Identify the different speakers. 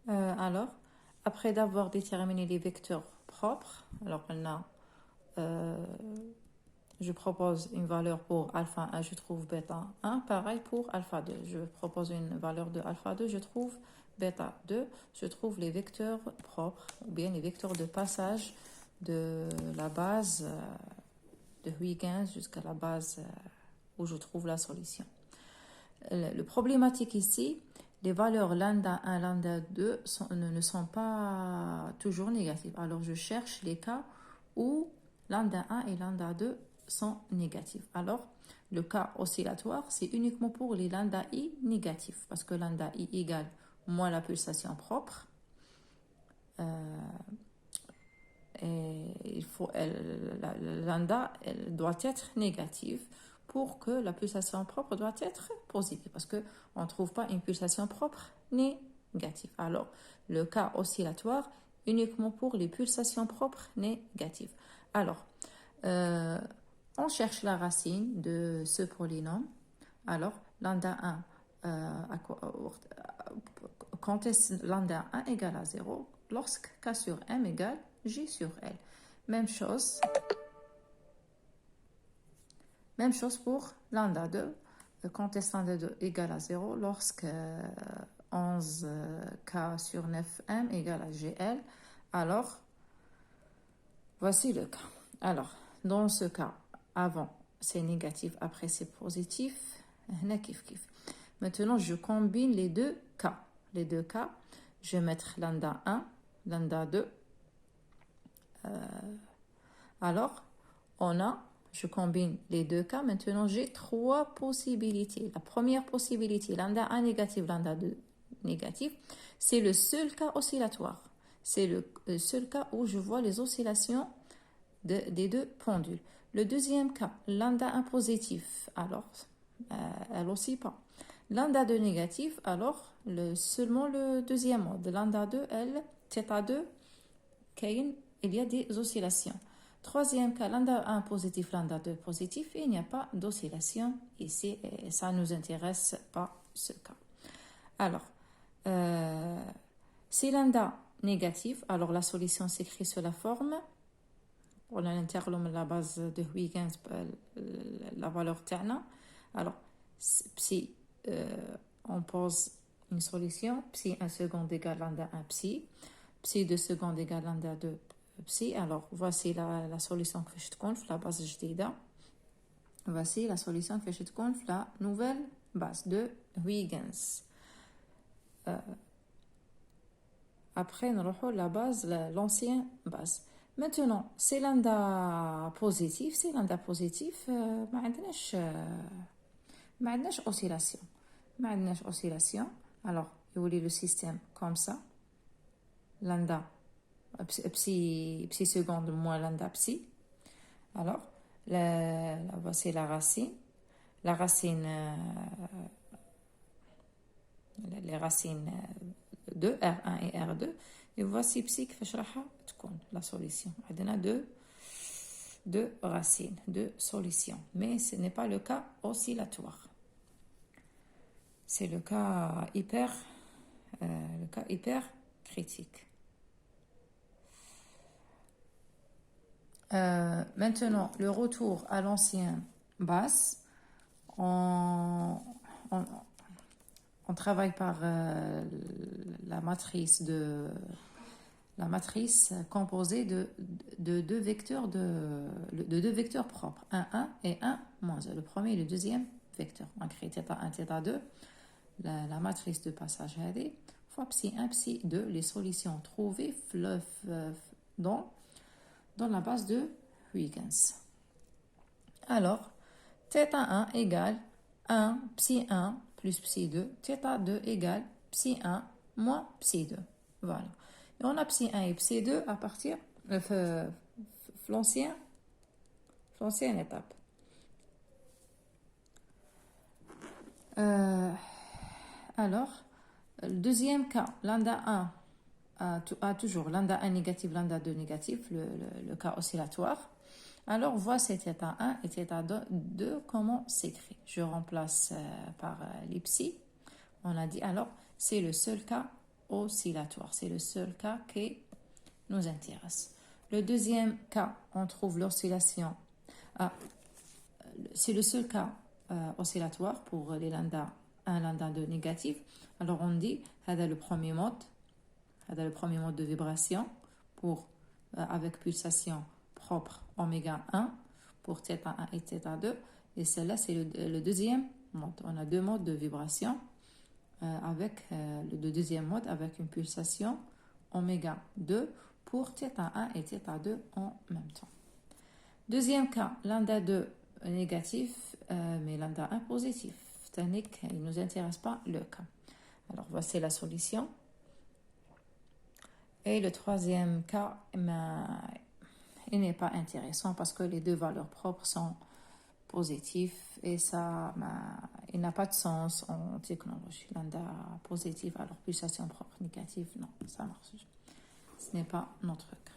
Speaker 1: Alors, après d'avoir déterminé les vecteurs propres, alors on a, je propose une valeur pour alpha 1, je trouve bêta 1. Pareil pour alpha 2. Je propose une valeur de alpha 2, je trouve bêta 2. Je trouve les vecteurs propres, ou bien les vecteurs de passage de la base de Huygens jusqu'à la base où je trouve la solution. Le problématique ici, les valeurs lambda 1, lambda 2 ne sont pas toujours négatives. Alors je cherche les cas où lambda 1 et lambda 2 sont négatifs. Alors le cas oscillatoire, c'est uniquement pour les lambda i négatifs, parce que lambda i égale moins la pulsation propre. Et la lambda elle doit être négative pour que la pulsation propre doit être positive, parce qu'on ne trouve pas une pulsation propre négative. Alors, le cas oscillatoire, uniquement pour les pulsations propres négatives. Alors, on cherche la racine de ce polynôme. Alors, lambda 1, quand est lambda 1 égale à 0, lorsque K sur M égale J sur L. Même chose pour lambda 2. Quand est lambda 2 égale à 0, lorsque 11K sur 9M égale à GL. Alors, voici le cas. Alors, dans ce cas, avant c'est négatif, après c'est positif. Maintenant, je combine les deux cas. Les deux cas, je vais mettre lambda 1, lambda 2. Alors, je combine les deux cas. Maintenant, j'ai trois possibilités. La première possibilité, lambda 1 négatif, lambda 2 négatif, c'est le seul cas oscillatoire. C'est le seul cas où je vois les oscillations des deux pendules. Le deuxième cas, lambda 1 positif, alors, elle aussi pas. Lambda 2 négatif, alors, seulement le deuxième mode. Lambda 2, θ 2, il y a des oscillations. Troisième cas, lambda 1 positif, lambda 2 positif, et il n'y a pas d'oscillation ici, et ça ne nous intéresse pas ce cas. Alors, si lambda négatif, alors la solution s'écrit sous la forme, on a l'interlume la base de Huygens, la valeur terna. Alors, psi, on pose une solution, psi 1 seconde égale lambda 1 psi, psi 2 secondes égale lambda 2 psi. Alors, voici la solution que je te confie, la base jdida. Voici la solution que je te confie, la nouvelle base de Huygens. Après, nous avons la base, l'ancienne base. Maintenant, c'est lambda positif. C'est lambda positif, ما عندناش oscillation. ما عندناش oscillation. Alors, il y a le système comme ça. Lambda psi seconde moins lambda psi. Alors, voici la racine. La racine, les racines de R1 et R2. Et voici psi كيفاش راح تكون la solution. عندنا deux racines, deux solutions. Mais ce n'est pas le cas oscillatoire. C'est le cas hyper critique. Maintenant, le retour à l'ancienne base, on travaille par la matrice composée de deux vecteurs deux vecteurs propres, 1 et 1 moins 1. Le premier et le deuxième vecteur. On crée θ1, θ2. La matrice de passage هذه fois psi 1, psi 2, les solutions trouvées dans la base de Huygens. Alors, θ1 égale 1 psi 1 plus psi 2, θ2 égale psi 1 moins psi 2. Voilà. Et on a psi 1 et psi 2 à partir de l'ancienne étape. Alors, le deuxième cas, lambda 1 a toujours lambda 1 négatif, lambda 2 négatif, le cas oscillatoire. Alors, voici θ1 et θ2, comment s'écrit. Je remplace par l'ipsi. On a dit, alors, c'est le seul cas oscillatoire. C'est le seul cas qui nous intéresse. Le deuxième cas, on trouve l'oscillation. C'est le seul cas oscillatoire pour les lambda 1, lambda 2 négatif. Alors on dit, c'est le premier mode de vibration avec pulsation propre oméga 1 pour θ1 et θ2. Et celle-là, c'est le deuxième mode. On a deux modes de vibration avec le deuxième mode avec une pulsation oméga 2 pour θ1 et θ2 en même temps. Deuxième cas, lambda 2 négatif, mais lambda 1 positif. Il ne nous intéresse pas le cas. Alors, voici la solution. Et le troisième cas, il n'est pas intéressant parce que les deux valeurs propres sont positives et ça, il n'a pas de sens en technologie. Lambda positif, alors pulsation propre négative, non, ça marche. Ce n'est pas notre cas.